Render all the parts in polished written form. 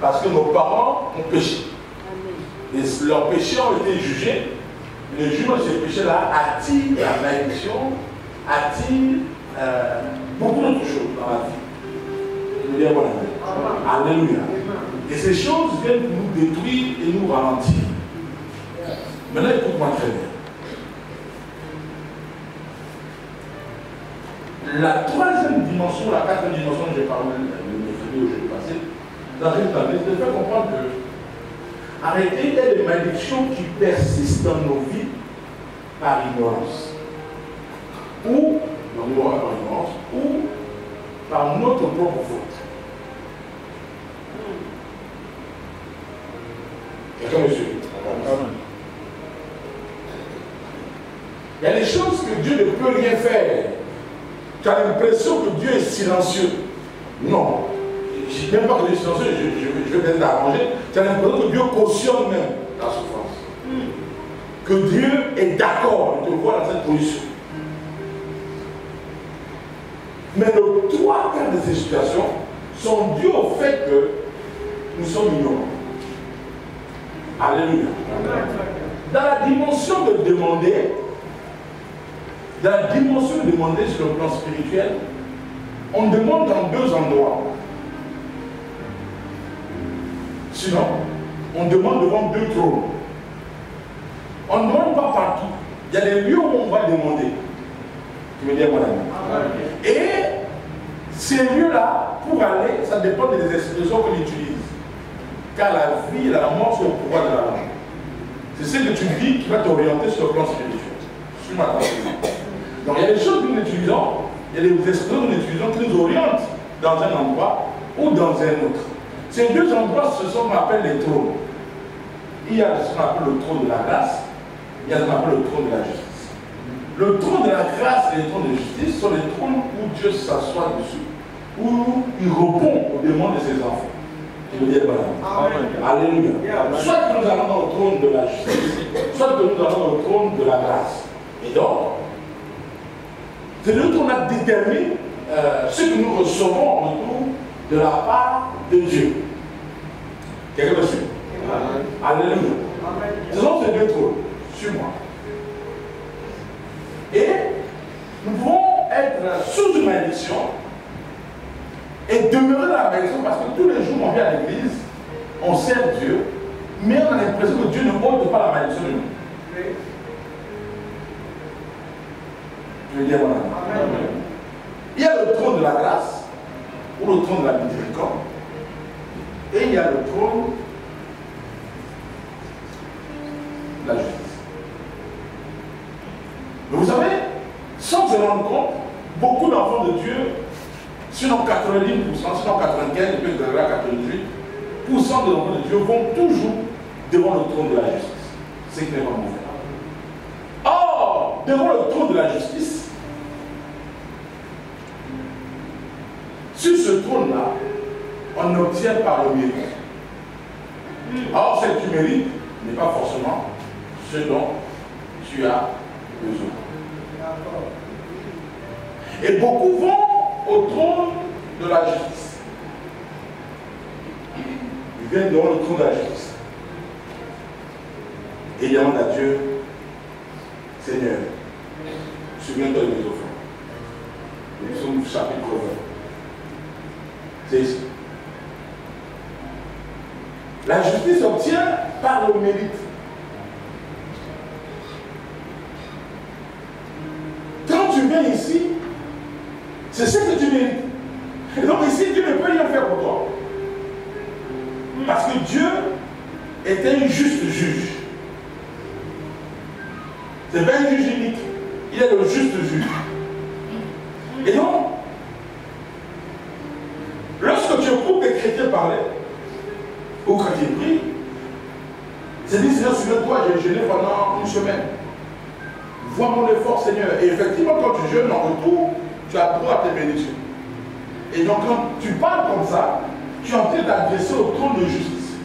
Parce que nos parents ont péché. Et leurs péchés ont été jugés. Le jugement de ces péchés-là attire la malédiction, attire beaucoup d'autres choses dans la vie. Je veux dire, bon, alléluia. Et ces choses viennent nous détruire et nous ralentir. Maintenant, écoute-moi très bien. La troisième dimension, la quatrième dimension dont j'ai parlé le mercredi au jeudi passé, dans une année, c'est de faire comprendre que arrêter, il y a des malédictions qui persistent dans nos vies par ignorance. Ou par notre propre faute. Quelqu'un me suit? Il y a des choses que Dieu ne peut rien faire. Tu as l'impression que Dieu est silencieux. Non. Je ne dis même pas que Dieu est silencieux, je vais peut-être l'arranger. Tu as l'impression que Dieu cautionne même la souffrance. Que Dieu est d'accord, il te voit dans cette position. Mais les trois quarts de ces situations sont dues au fait que nous sommes ignorants. Alléluia. Dans la dimension de demander, sur le plan spirituel, on demande dans deux endroits. Sinon, on demande devant deux trônes. On ne demande pas partout. Il y a des lieux où on va demander. Tu me dis, mon ami. Et ces lieux-là, pour aller, ça dépend des expressions qu'on utilise. Car la vie et la mort sont au pouvoir de la langue. C'est ce que tu dis qui va t'orienter sur le plan spirituel. Suis-moi attentivement. Donc il y a des choses que nous utilisons, il y a des expressions que nous utilisons qui nous orientent dans un endroit ou dans un autre. Ces deux endroits, ce sont ce qu'on appelle les trônes. Il y a ce qu'on appelle le trône de la grâce, il y a ce qu'on appelle le trône de la justice. Le trône de la grâce et le trône de justice sont les trônes où Dieu s'assoit dessus, où il répond aux demandes de ses enfants. Je veux dire, voilà. Alléluia. Soit que nous allons dans le trône de la justice, soit que nous allons dans le trône de la grâce. Et donc, c'est nous qu'on a déterminé ce que nous recevons en retour de la part de Dieu. Quelqu'un me suit? Alléluia. Ce sont ces deux trônes. Suis-moi. Et nous pouvons être sous une malédiction et demeurer dans la malédiction parce que tous les jours on vient à l'église, on sert Dieu, mais on a l'impression que Dieu ne ôte pas la malédiction de nous. Je veux dire, voilà. Il y a le trône de la grâce, ou le trône de la miséricorde, et il y a le trône de la justice. Mais vous savez, sans se rendre compte, beaucoup d'enfants de Dieu, sinon 90%, sinon 95%, et puis à 98%, des enfants de Dieu vont toujours devant le trône de la justice. C'est qui n'est pas mauvais. Or, devant le trône de la justice, sur ce trône-là, on obtient par le mérite. Or, ce que tu mérites n'est pas forcément ce dont tu as besoin. Et beaucoup vont au trône de la justice. Ils viennent devant le trône de la justice. Et ils demandent à Dieu, Seigneur, souviens-toi de mes offrandes. Nous sommes au chapitre 20. C'est ici. La justice obtient par le mérite. Quand tu viens ici, c'est ce que tu mérites. Et donc ici, Dieu ne peut rien faire pour toi. Parce que Dieu est un juste juge. Ce n'est pas un juge unique. Il est le juste juge. Et donc, lorsque tu écoutes des chrétiens parler, ou quand ils prient, c'est dit, Seigneur, souviens-toi, j'ai jeûné pendant une semaine. Vois mon effort, Seigneur. Et effectivement, quand tu jeûnes en retour, tu as droit à tes bénédictions. Et donc, quand tu parles comme ça, tu es en train d'adresser au trône de justice.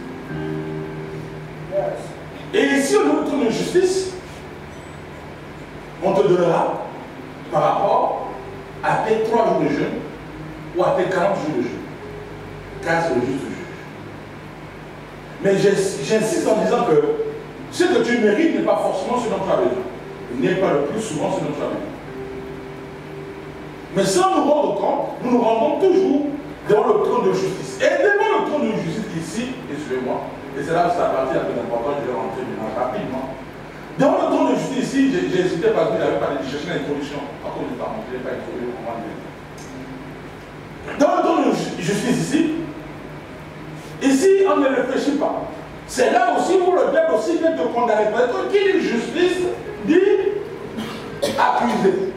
Et ici, au niveau du trône de justice, on te donnera par rapport à tes 3 jours de jeûne ou à tes 40 jours de jeûne. Car c'est le juste juge. Mais j'insiste en disant que ce que tu mérites n'est pas forcément ce dont tu as besoin. N'est pas le plus souvent ce dont tu as besoin. Mais sans nous rendre compte, nous nous rendons toujours devant le trône de justice. Et devant le trône de justice ici, et suivez-moi, et c'est là que c'est la partie la plus importante, je vais rentrer maintenant rapidement. Devant le trône de justice ici, j'ai hésité parce que j'avais parlé de chercher l'introduction. À cause du temps, je n'ai pas introduit comment dire. Dans le trône de justice ici, on ne réfléchit pas. C'est là aussi où le diable aussi vient te condamner. Parce que qui dit justice dit accusé.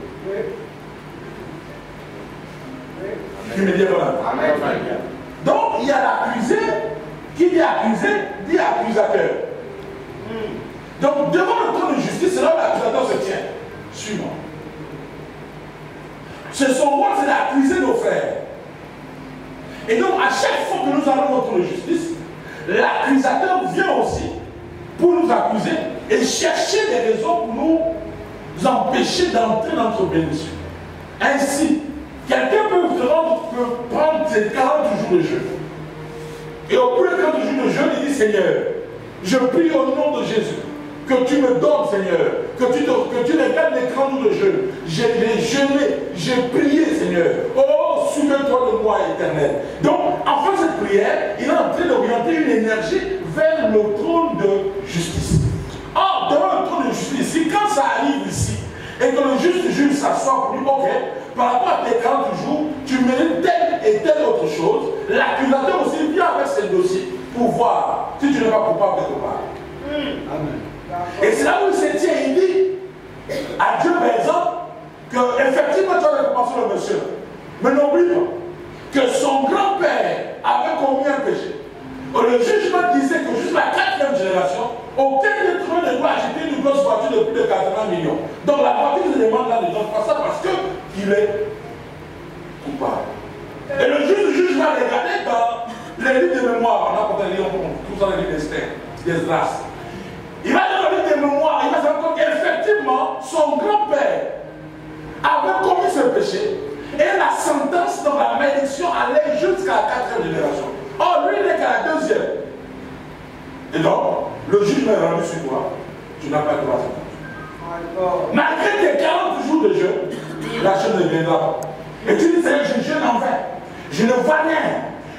Qui me dit voilà. Donc il y a l'accusé, qui dit accusé, dit accusateur. Donc devant le trône de justice, c'est là où l'accusateur se tient. Suis-moi. Son rôle, c'est d'accuser nos frères. Et donc à chaque fois que nous allons au trône de justice, l'accusateur vient aussi pour nous accuser et chercher des raisons pour nous empêcher d'entrer dans notre bénédiction. Ainsi, quelqu'un peut prendre ses 40 jours de jeûne. Et au bout de 40 jours de jeûne, il dit Seigneur, je prie au nom de Jésus que tu me donnes, Seigneur, que tu regardes les 40 jours de jeûne. J'ai jeûné, j'ai prié, Seigneur. Oh, souviens-toi de moi, éternel. Donc, en faisant cette prière, il est en train d'orienter une énergie vers le trône de justice. Or, devant le trône de justice, ici, quand ça arrive ici, et que le juste juge s'assoit pour dire, ok, par rapport à tes 40 jours, tu mérites telle et telle autre chose, l'accusateur aussi vient avec ses dossiers pour voir si tu n'es pas coupable quelque part. Amen. Et c'est là où il se tient, il dit à Dieu, par exemple, qu'effectivement tu as récompensé le monsieur. Mais n'oublie pas que son grand-père avait commis un péché. Le jugement disait que jusqu'à la 4e génération, aucun d'être humain ne doit acheter une grosse voiture de plus de 80 millions. Donc la voiture se demande là, les gens font ça parce qu'il est coupable. Et le juge va regarder dans les livres de mémoire, on a compté les livres, tout ça, les livres des races. Il va dans le livre de mémoire, il va se rendre compte qu'effectivement, son grand-père avait commis ce péché et la sentence dans la malédiction allait jusqu'à la 4e génération. Or, lui, il n'est qu'à la 2e. Et donc, le juge m'a rendu sur toi, tu n'as pas le droit à sentence. Malgré tes 40 jours de jeûne, la chose ne viendra pas. Et tu dis, Seigneur, je jeûne en vain. Je ne vois rien.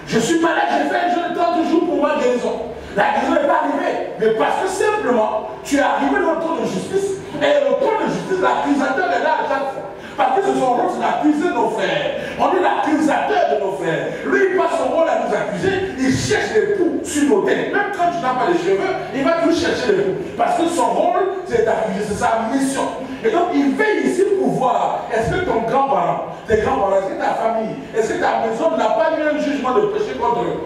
Je suis malade, j'ai fait un jeûne de 30 jours pour ma guérison. La guérison n'est pas arrivée. Mais parce que simplement, tu es arrivé dans le trône de justice, et le trône de justice, l'accusateur est là à chaque fois. Parce que c'est son rôle, c'est d'accuser nos frères. On est l'accusateur de nos frères. Lui, il passe son rôle à nous accuser. Il cherche les poux sur nos têtes. Même quand tu n'as pas les cheveux, il va toujours chercher les poux. Parce que son rôle, c'est d'accuser. C'est sa mission. Et donc, il veille ici pour voir, est-ce que ton grand-parent, tes grands-parents, est-ce que ta famille, est-ce que ta maison n'a pas eu un jugement de péché contre eux?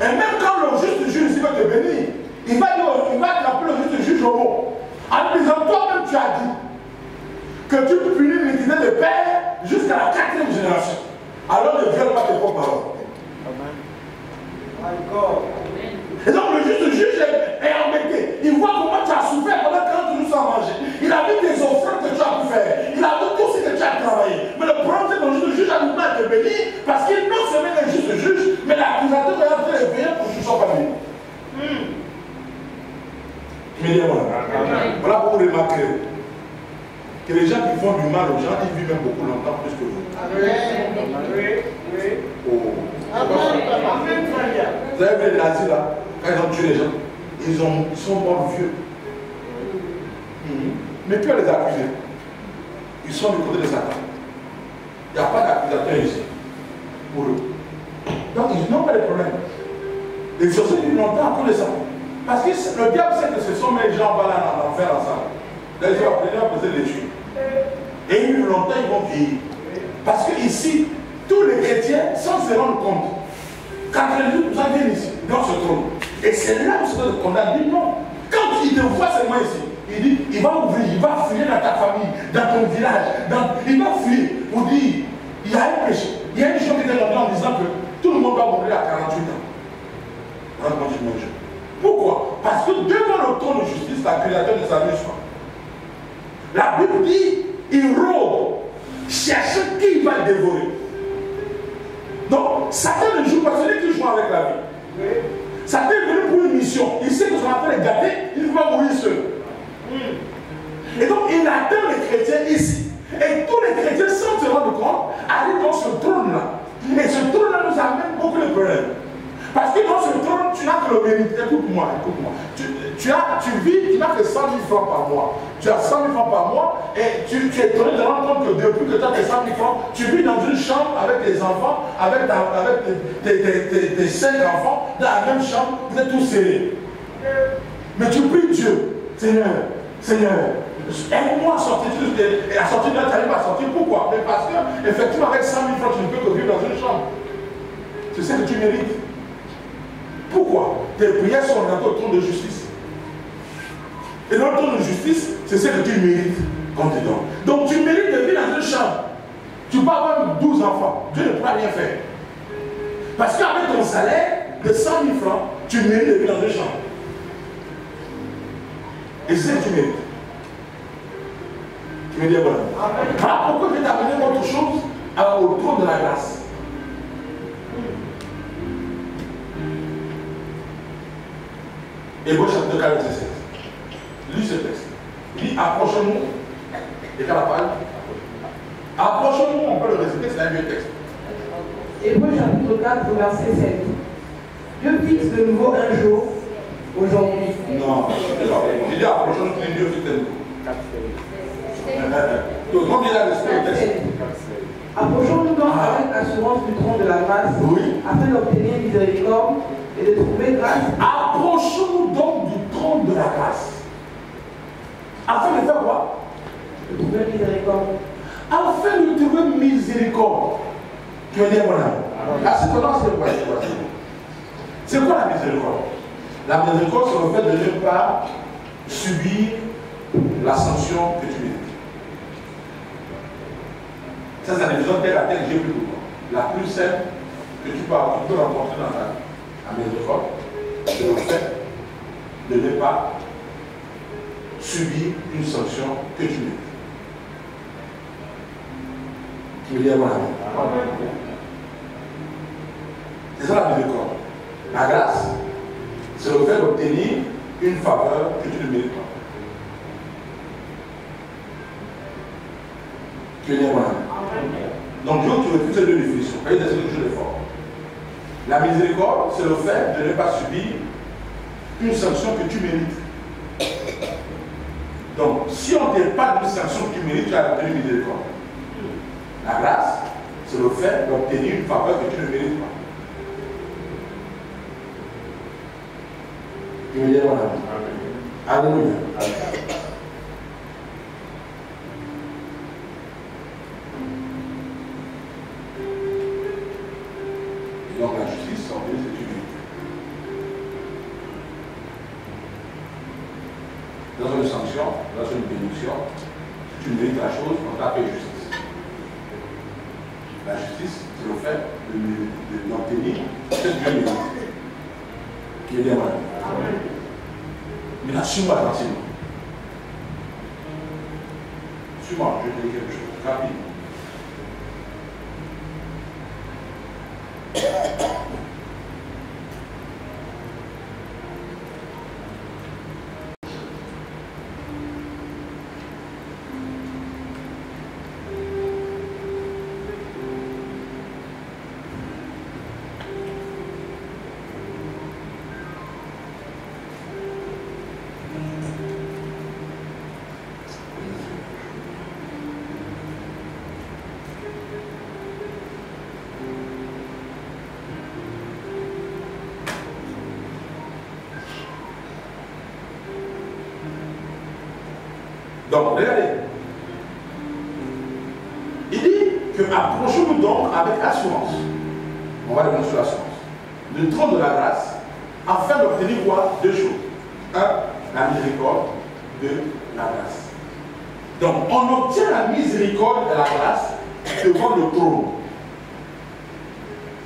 Et même quand le juste juge ici va te bénir, il va attraper le juste juge au mot. En disant, toi-même tu as dit que tu punis l'iniquité de père jusqu'à la 4e génération. Alors ne viole pas tes propres paroles. Et donc le juste juge est embêté. Il voit comment tu as souffert pendant 40 jours sans manger. Il a vu tes offrandes que tu as pu faire. Il a vu tout ce que tu as travaillé. Mais le problème c'est que le juste juge a du mal à te bénir parce qu'il non seulement est le juste juge, mais l'accusateur est en train de veiller pour que tu ne sois pas béni. Voilà pour vous remarquer que les gens qui font du mal aux gens, ils vivent même beaucoup longtemps plus que vous. Vous avez vu les nazis là, quand ils ont tué les gens, ils sont morts vieux. Mais qui va les accuser? Ils sont du côté de Satan. Il n'y a pas d'accusateur ici pour eux. Donc ils n'ont pas de problème. Les sorciers vivent longtemps pour les Satan. Parce que le diable sait que ce sont mes gens qui vont aller en enfer ensemble. Là, ils vont appeler les tuer. Et ils vivent longtemps, ils vont vieillir. Parce que ici, tous les chrétiens, sans se rendre compte, 92% viennent ici, dans ce trône. Et c'est là où ce condamne dit non. Quand il te voit seulement ici, il dit, il va ouvrir, il va fouiller dans ta famille, dans ton village, il va fouiller pour dire, il y a un péché. Il y a une chose qui est en disant que tout le monde va mourir à 48 ans. Voilà comment je mange. Pourquoi? Parce que devant le trône de justice, l'accusateur ne s'amuse pas. La Bible dit, il rôde, cherche qui va le dévorer. Donc, Satan ne joue pas, celui qui joue avec la vie. nous amène beaucoup de problèmes. Parce que dans ce trône, tu n'as que le mérite. Écoute-moi, écoute-moi. Tu vis, tu n'as que 100 000 francs par mois. Tu as 100 000 francs par mois et tu es étonné de rendre compte que depuis que tu as tes 100 000 francs, tu vis dans une chambre avec tes enfants, avec tes 5 enfants, dans la même chambre, vous êtes tous serrés. Mais tu pries Dieu, Seigneur, aide-moi à sortir de la tarif, à sortir. Pourquoi? Mais parce que, effectivement, avec 100 000 francs, tu ne peux que vivre dans une chambre. C'est ce que tu mérites. Pourquoi? Tes prières sont dans ton trône de justice. Et dans le trône de justice, c'est ce que tu mérites qu'on te donne. Donc tu mérites de vivre dans une chambre. Tu peux avoir 12 enfants. Dieu ne pourra rien faire. Parce qu'avec ton salaire de 100 000 francs, tu mérites de vivre dans une chambre. Et c'est ce que tu mérites. Tu me dis voilà. Alors pourquoi je vais t'amener autre chose au trône de la grâce? Hébreux chapitre 4, verset 16. Lis ce texte. Il dit approchons-nous. Et qu'à la page. Approchons-nous, on peut le réciter, c'est un vieux texte. Hébreux chapitre 4, verset 7. Dieu fixe de nouveau un jour, aujourd'hui. Non, il dit approchons-nous, Dieu fixe de nouveau. Tout le monde dit là, le texte. Approchons-nous donc avec assurance du trône de la grâce, afin d'obtenir miséricorde et de trouver grâce. Approchons-nous donc du trône de la grâce. Afin de faire quoi? De trouver miséricorde. Afin de trouver miséricorde. Tu veux dire mon âme? La cependant, c'est quoi? C'est quoi la miséricorde? La miséricorde, c'est le fait de ne pas subir la sanction que tu mérites. Ça, c'est la maison telle à telle que j'ai plus longtemps. La plus simple que tu peux rencontrer dans la miséricorde, c'est le fait de ne pas subir une sanction que tu mérites. Tu veux dire mon ami? C'est ça la miséricorde. La grâce, c'est le fait d'obtenir une faveur que tu ne mérites pas. Tu veux dire mon ami? Donc, je tu refuses ces deux définitions. Voyez, c'est quelque chose de fort. La miséricorde, c'est le fait de ne pas subir une sanction que tu mérites. Donc, si on ne t'aide pas d'une sanction que tu mérites, tu as obtenu miséricorde. La grâce, c'est le fait d'obtenir une faveur que tu ne mérites pas. Tu veux dire mon ami? Alléluia. Donc la justice, c'est obtenir ce que tu mérites. Dans une sanction, dans une bénédiction, si tu mérites la chose, on t'appelle justice. La justice, c'est le fait d'obtenir ce que Dieu mérite. Qui est bien mal. Mais là, suis-moi attentivement. Suis-moi, je vais te dire quelque chose. Rapide. Donc, regardez. Il dit que approchons-nous donc avec assurance. On va revenir sur l'assurance. Le trône de la grâce, afin d'obtenir quoi? Deux choses. Un, la miséricorde. Deux, la grâce. Donc, on obtient la miséricorde et la grâce devant le trône.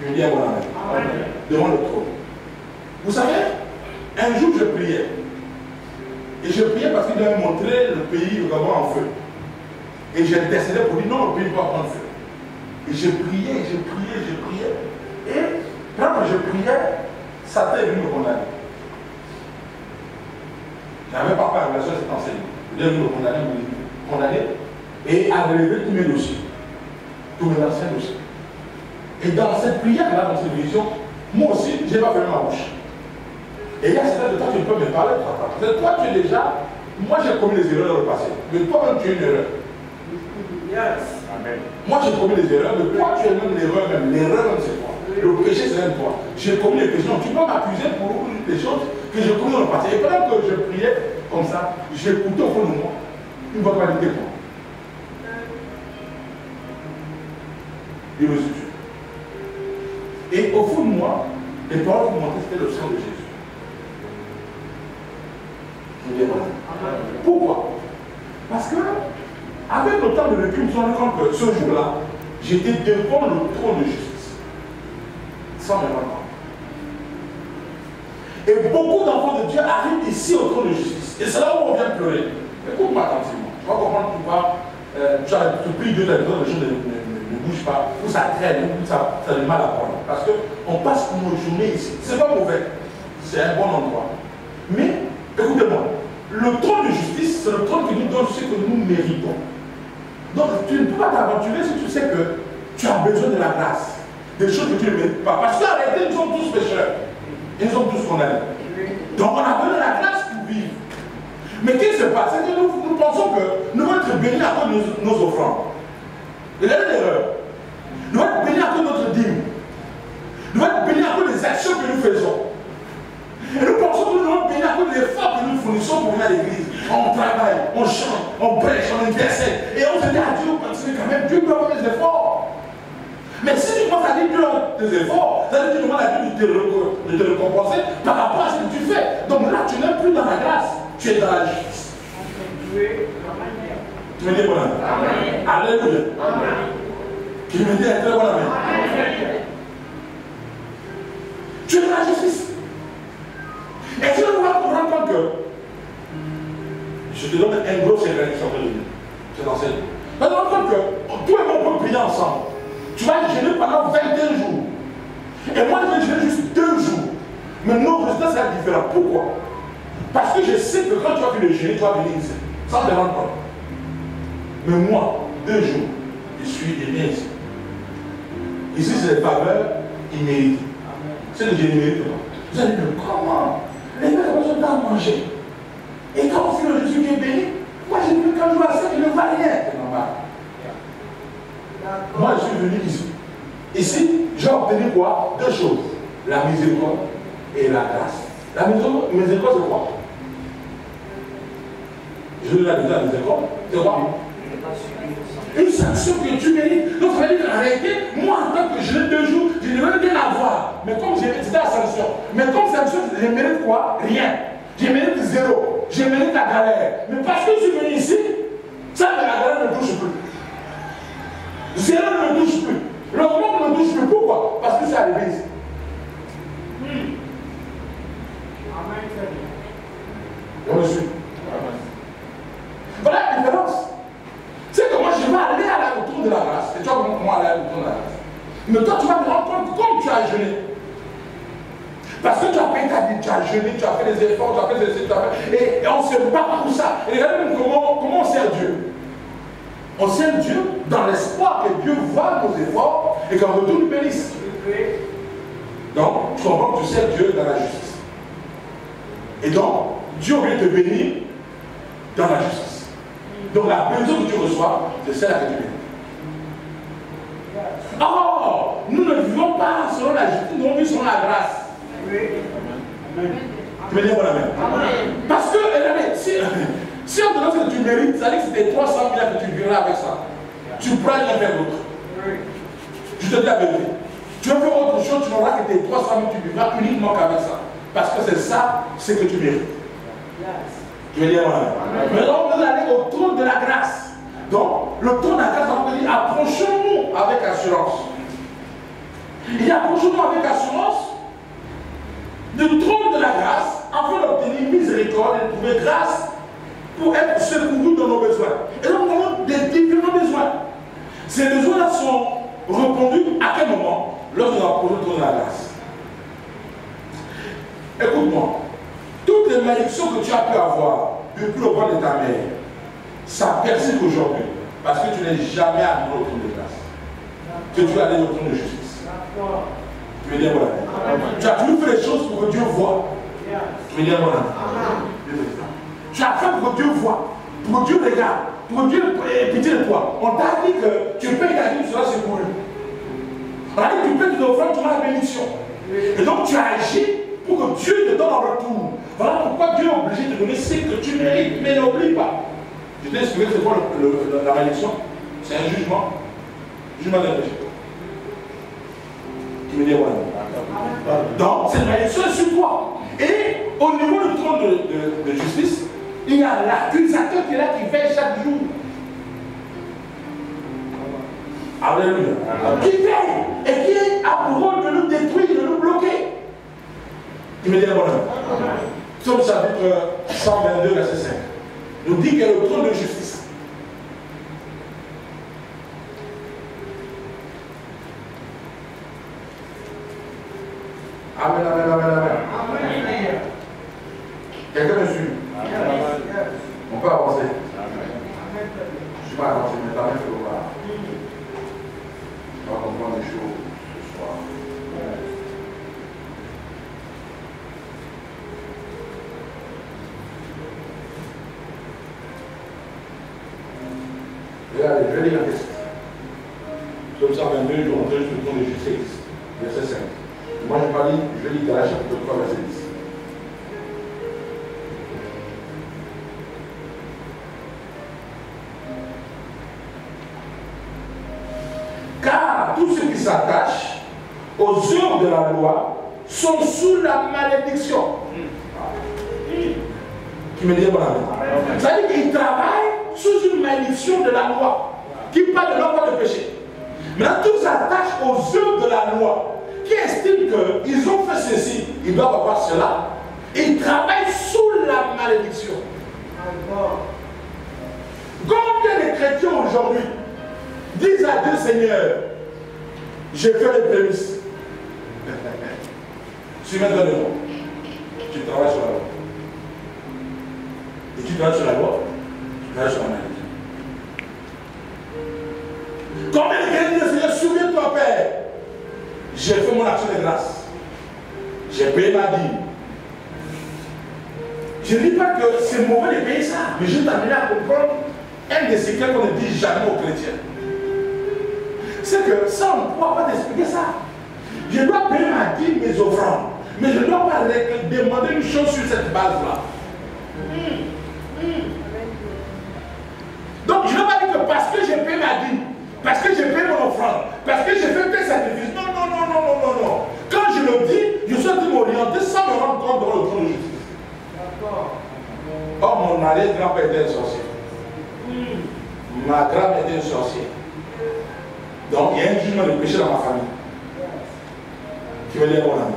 Je dis à mon ami. Devant le trône. Vous savez, un jour je priais. Et je priais parce qu'il devait montrer le pays, le Gabon en feu. Et j'intercédais pour dire non, le pays doit prendre feu. Et je priais. Et quand je priais, Satan est venu me condamner. Je n'avais pas par relation à cet enseignement. Il est venu me condamner et à relever tous mes dossiers. Tous mes anciens dossiers. Et dans cette prière-là, dans cette vision, moi aussi, je n'ai pas fermé ma bouche. Et il y a certains de toi, tu peux me parler, toi, tu es déjà. Moi, j'ai commis des erreurs dans le passé. Mais toi-même, tu es une erreur. Yes. Amen. Moi, j'ai commis des erreurs, mais toi, tu es même l'erreur, même. L'erreur, même, c'est toi. Le péché, c'est même toi. J'ai commis des péchés. Donc, tu peux m'accuser pour des choses que j'ai commis dans le passé. Et pendant que je priais comme ça, j'ai écouté au fond de moi une bonne qualité pour moi. Et le Dieu. Et au fond de moi, les paroles qui montaient, c'était le sang de Jésus. Pourquoi? Parce que, avec le temps de recul, je me suis rendu compte que ce jour-là, j'étais devant le trône de justice. Sans me rendre compte. Et beaucoup d'enfants de Dieu arrivent ici au trône de justice. Et c'est là où on vient pleurer. Écoute-moi attentivement. Tu vas comprendre pourquoi tu pries Dieu dans les choses ne bougent pas, ou ça traîne, ou ça a du mal à prendre. Parce qu'on passe nos journées ici. C'est pas mauvais. C'est un bon endroit. Mais, écoutez-moi, le trône de justice, c'est le trône qui nous donne ce que nous méritons. Donc, tu ne peux pas t'aventurer si tu sais que tu as besoin de la grâce. Des choses que tu ne mérites pas. Parce qu'en réalité, nous sommes tous pécheurs. Et nous sommes tous condamnés. Donc, on a besoin de la grâce pour vivre. Mais qu'est-ce qui se passe? C'est que nous pensons que nous allons être bénis à cause de nos offrandes. Il y a une erreur. Nous allons être bénis à cause de notre dîme. Nous allons être bénis à cause des actions que nous faisons. Et nous pensons que nous allons être bénis à cause des efforts que nous fournissons pour venir à l'église. On travaille, on chante, on prêche, on intercède. Et on se dit à Dieu, quand même, Dieu doit avoir des efforts. Mais si tu commences à dire Dieu a des efforts, ça veut dire que tu demandes à Dieu de te récompenser par rapport à ce que tu fais. Donc là, tu n'es plus dans la grâce, tu es dans la justice. Tu me dis bon amen. Alléluia. Tu me dis un très bon amen. Tu es dans la justice. Et tu vas comprendre compte que je te donne un gros secret qui s'appelle Dieu. C'est dans cette. Tu vas te rendre compte que toi et moi on peut prier ensemble. Tu vas jeûner pendant 21 jours. Et moi je vais jeûner juste 2 jours. Mais nos résultats seront différents. Pourquoi? Parce que je sais que quand tu vas faire le jeûner, tu vas venir ici. Sans te rendre compte. Mais moi, 2 jours, je suis aimé ici. Ici, c'est les faveurs immérites. C'est le générique. Vous allez dire, comment? Les gens ont besoin d'en manger. Et quand on fait le Jésus qui est béni, moi j'ai vu quand je vois ça, je ne vois rien. C'est normal. Moi, je suis venu ici. Ici, j'ai obtenu quoi? 2 choses. La miséricorde et la grâce. La miséricorde, c'est quoi? Je veux la miséricorde. C'est quoi? Une sanction que tu mérites. Donc, ça veut dire qu'en réalité, moi, en tant que jeune 2 jours, je ne veux rien avoir. Mais comme j'ai mérité la sanction, mais comme sanction, je mérite quoi? Rien. Je mérite 0. Je mérite la galère. Mais parce que je suis venu ici, ça, la galère ne touche plus. 0 ne touche plus. Le monde ne touche plus. Pourquoi? Parce que c'est arrivé ici. On le suit. Voilà la différence. C'est que moi je vais aller à la retour de la grâce. Et toi, comment aller à la retour de la grâce? Mais toi, tu vas te rendre compte comme tu as jeûné. Parce que tu as payé ta vie, tu as jeûné, tu as fait des efforts, tu as fait des efforts. Et on se bat pour ça. Et regardez comment on sert Dieu. On sert Dieu dans l'espoir que Dieu voit nos efforts et qu'en retour nous bénisse. Donc, tu comprends que tu sers Dieu dans la justice. Et donc, Dieu vient te bénir dans la justice. Donc, la bénédiction que tu reçois, c'est celle que tu bénis. Or, nous ne vivons pas selon la justice, nous vivons selon la grâce. Tu me dis bon amen. Parce que, si on te donne ce que tu mérites, ça veut dire que c'était 300 000 que tu vivras avec ça. Tu prends rien vers l'autre. Je te dis la vérité. Tu veux faire autre chose, tu n'auras que tes 300 000, tu vivras uniquement qu'avec ça. Parce que c'est ça, ce que tu mérites. Tu veux dire bon amen. Maintenant, on va aller au trône de la grâce. Donc, le trône de la grâce, on peut dire approchons-nous avec assurance. Et approchons-nous avec assurance du trône de la grâce afin d'obtenir miséricorde et de trouver grâce pour être secourus dans nos besoins. Et donc, nous avons des différents besoins. Ces besoins-là sont répondus à quel moment? Lorsque nous approchons le trône de la grâce. Écoute-moi, toutes les malédictions que tu as pu avoir depuis le ventre de ta mère, ça persiste aujourd'hui parce que tu n'es jamais arrivé au trône de grâce. Que tu es allé au trône de justice. Tu veux dire voilà. Tu as toujours fait les choses pour que Dieu voie. Tu veux dire voilà. Tu as fait pour que Dieu voie, pour que Dieu regarde, pour que Dieu ait pitié de toi. On t'a dit que tu payes ta vie, tu seras secouru. On a dit que tu payes tes offrandes, tu auras la bénédiction. Et donc tu as agi pour que Dieu te donne en retour. Voilà pourquoi Dieu est obligé de te donner ce que tu mérites, mais n'oublie pas. Je t'ai expliqué c'est quoi la malédiction. C'est un jugement. Jugement d'un péché. Tu me dis voilà. Donc cette malédiction est sur toi. Et au niveau du trône de justice, il y a l'accusateur qui est là, qui veille chaque jour. Alléluia. Qui veille et qui a pour rôle de nous détruire, de nous bloquer. Tu me dis voilà. Psaume chapitre 122, verset 5. Nous dit qu'il y a le trône de justice. Amen, amen, amen, amen. Quelqu'un me suit? On peut avancer. Je ne suis pas avancé, mais quand même, il faut voir. On va comprendre les choses ce soir. Regardez, je vais lire un texte. Psaume 122, je rentre juste le trône de justice. Verset 5. Moi, je parle, je lis Galates chapitre 3, verset 10. Car tous ceux qui s'attachent aux œuvres de la loi sont sous la malédiction. Qui me dit bon amen. Ça veut dire qu'ils travaillent sous une malédiction de la loi qui parle de l'envoi de péché. Maintenant, tous s'attachent aux œuvres de la loi qui estiment qu'ils ont fait ceci, ils doivent avoir cela. Ils travaillent sous la malédiction. Combien de chrétiens aujourd'hui disent à Dieu, Seigneur, j'ai fait les prémices. Tu mets dans le nom. Tu travailles sur la loi. Et tu travailles sur la loi, tu travailles sur la malédiction. Combien de chrétiens disent, Seigneur, souviens-toi, Père, j'ai fait mon action de grâce. J'ai payé ma dîme. Je ne dis pas que c'est mauvais de payer ça, mais je t'amène à comprendre un des secrets qu'on ne dit jamais aux chrétiens. C'est que ça, on ne pourra pas t'expliquer ça. Je dois payer ma dîme, mes offrandes, mais je ne dois pas demander une chose sur cette base-là. Donc, je ne dois pas dire que parce que j'ai payé ma dîme, parce que j'ai payé mon offrande, parce que j'ai fait tes sacrifices. Non, non, non, non, non, non, non. Quand je le dis, je suis en train de m'orienter sans me rendre compte dans le trône de justice. Oh, mon arrière-grand-père était un sorcier. Ma grand-mère était un sorcier. Donc, il y a un jugement de péché dans ma famille. Qui veut dire mon ami.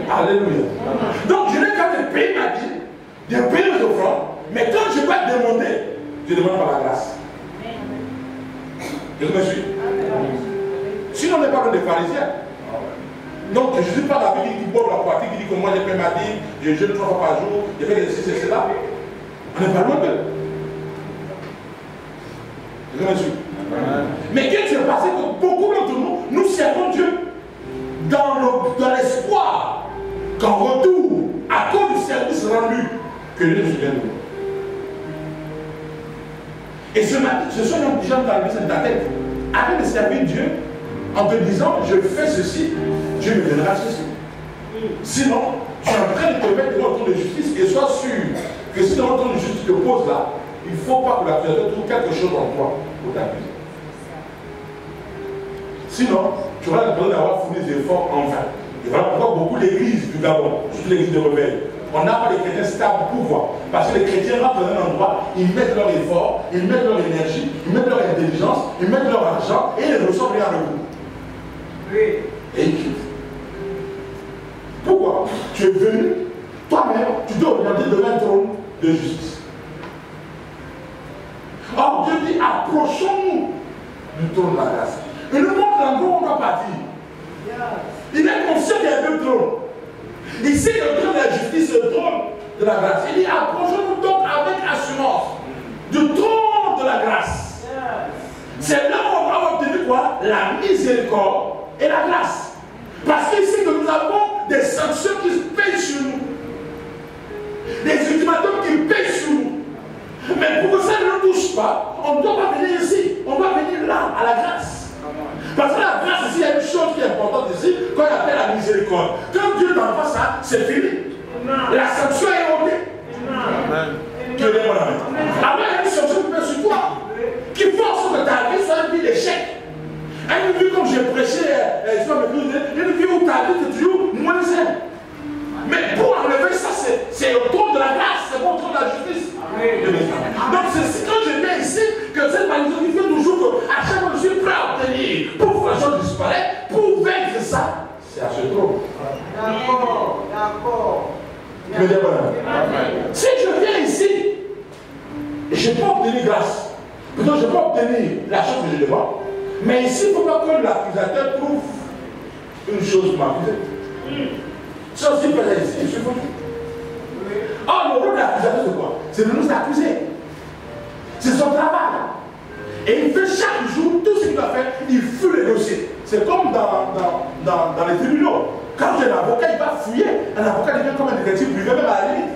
Alléluia. Donc, je n'ai qu'à me payer ma dîme, de payer les offrandes, mais quand je dois demander, je demande par la grâce. Je me suis. Sinon, on n'est pas des pharisiens. Donc, je ne suis pas la Bible qui boit la pratique, qui dit que moi j'ai fait ma dîme, je jeûne 3 fois par jour, j'ai fait des ceci et cela. On n'est pas loin d'eux. Je me suis. Mais qu'est-ce qui s'est passé que beaucoup d'entre nous, nous servons Dieu dans l'espoir qu'en retour, à cause du service rendu, que Dieu nous souvienne de nous. Et ce matin, ce sont les gens dans l'église de ta tête. Arrête de servir Dieu en te disant, je fais ceci, Dieu me donnera ceci. Sinon, tu es en train de te mettre devant le trône de justice et sois sûr que si dans le trône de justice te pose là, il ne faut pas que l'accusateur trouve quelque chose en toi pour t'accuser. Sinon, tu auras besoin d'avoir fourni des efforts en vain. Et voilà pourquoi beaucoup d'églises du Gabon, surtout l'église de rebelles, on n'a pas de chrétiens stables pour pouvoir. Parce que les chrétiens rentrent dans un endroit, ils mettent leur effort, ils mettent leur énergie, ils mettent leur intelligence, ils mettent leur argent et ils ne reçoivent rien à rebours. Oui. Et ils quittent. Pourquoi? Tu es venu, toi-même, tu dois orienter devant un trône de justice. Or, Dieu dit, approchons-nous du trône de la grâce. Et le monde l'endroit où on doit partir. Il est conscient qu'il y a deux trônes. Ici, le trône de la justice, le trône de la grâce. Il dit, approchons-nous donc avec assurance du trône de la grâce. C'est là où on va obtenir quoi? La miséricorde et la grâce. Parce qu'ici que nous avons des sanctions qui pèsent sur nous. Des ultimatums qui pèsent sur nous. Mais pour que ça ne nous touche pas, on ne doit pas venir ici. On doit venir là, à la grâce. Parce que la grâce ici, il y a une chose qui est importante ici, qu'on appelle la miséricorde. Quand Dieu t'envoie ça, c'est fini. La sanction est ôtée. Que Dieu mon ami. Alors il y a une sanction qui peut sur toi, qui force que ta vie soit une vie d'échec. Une vie comme j'ai prêché, une vie où ta vie est toujours moins saine. Mais pour enlever ça, c'est au trône de la grâce, c'est au trône de la justice. Donc c'est quand je viens ici que cette malédiction qui fait toujours qu'à chaque fois je suis prêt à obtenir pour que la chose disparaisse, pour vaincre ça, c'est à ce trône. D'accord, d'accord. Si je viens ici, je peux obtenir grâce. Plutôt je peux obtenir la chose que je demande. Mais ici, il ne faut pas que l'accusateur trouve une chose pour m'accuser. Ça aussi, peut être ici, je suis foutu. Or, le rôle de l'accusateur, c'est quoi? C'est de nous accuser. C'est son travail. Et il fait chaque jour tout ce qu'il doit faire, il fouille les dossiers. C'est comme dans les tribunaux. Quand j'ai un avocat, il va fouiller. Un avocat devient comme un détective privé, même à la limite.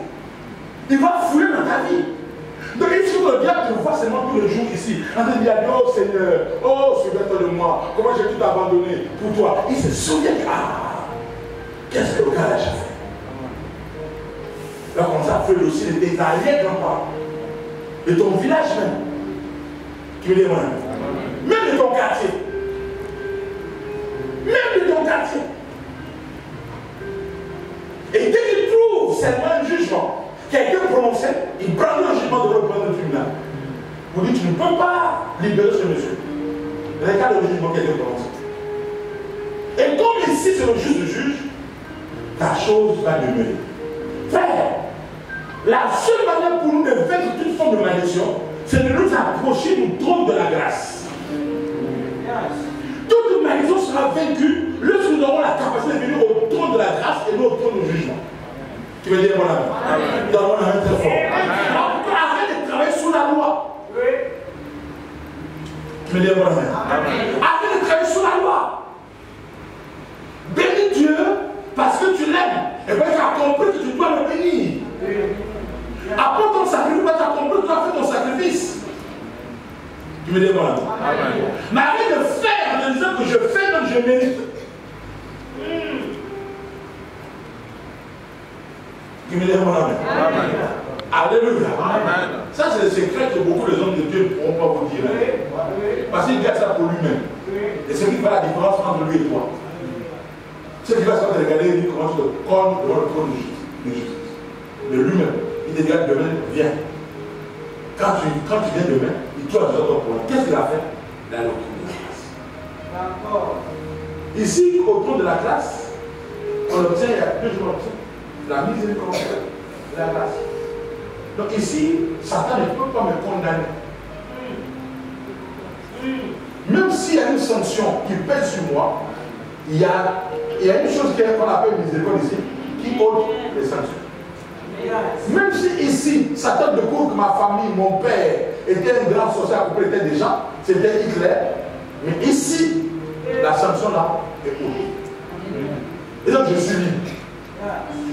Il va fouiller dans ta vie. Donc il faut que le diable te voit seulement tous les jours ici. En train de dire, oh Seigneur, oh souviens-toi de moi, comment j'ai tout abandonné pour toi. Il se souvient que, qu'est-ce que le gars a déjà fait? Là, comme ça, fait le dossier de tes alliés grand-parents, de ton village même, qui me dit, même de ton quartier. Même de ton quartier. Et dès qu'il trouve seulement un jugement qui a été prononcé, il prend le jugement de reprendre le tribunal. Vous dites, tu ne peux pas libérer ce monsieur. Regarde le jugement qui a été prononcé. Et comme ici c'est le juge du juge, ta chose va demeurer. Frère, la seule manière pour nous de vaincre toute forme de malédiction, c'est de nous approcher du trône de la grâce. Toute malédiction sera vaincue lorsque nous aurons la capacité de venir au trône de la grâce et non au trône du jugement. Tu veux dire mon ami? Dans mon ami très fort. Arrête de travailler sous la loi. Tu veux dire mon ami? Arrête de travailler sous la loi. Bénis Dieu parce que tu l'aimes. Et bien tu as compris que tu dois le bénir. Après ton sacrifice, tu as compris que tu dois faire ton sacrifice. Tu veux dire mon ami? Mais arrête de faire en disant que je fais donc je mérite. Tu me dis mon ami. Alléluia. Ça, c'est le secret que beaucoup de hommes de Dieu ne pourront pas vous dire. Parce qu'il garde ça pour lui-même. Et c'est ce qui fait la différence entre lui et toi. Ce qui va se faire, regarder et dire comment tu te colles devant le trône de justice. De lui-même. Il te dit demain, viens. Quand tu viens demain, il te dit ton problème. Qu'est-ce qu'il a fait? Il a le trône de la classe. D'accord. Ici, au trône de la classe, on obtient, il y a deux jours, la miséricorde et la grâce. Donc ici, Satan ne peut pas me condamner. Même s'il y a une sanction qui pèse sur moi, il y a une chose qu'on appelle miséricorde ici, qui ôte les sanctions. Même si ici, Satan découvre que ma famille, mon père, était un grand sorcier accompli, était déjà, c'était Hitler, mais ici, la sanction là est ôtée. Et donc je suis libre.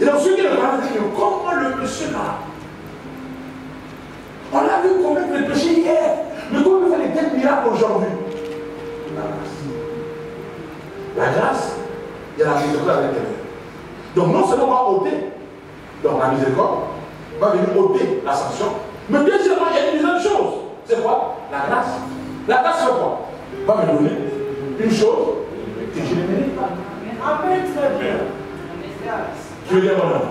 Et donc ceux qui le parlent disent, comment le monsieur là? On a vu commettre le péché hier, mais comment il fait les tels miracles aujourd'hui? La grâce, il y a la miséricorde avec elle. Donc non seulement on va ôter, donc la miséricorde va venir ôter la sanction, mais deuxièmement, il y a une deuxième chose. C'est quoi? La grâce. La grâce c'est quoi? Va me donner une chose que je ne mérite pas. Amen, très bien. Tu veux dire mon nom?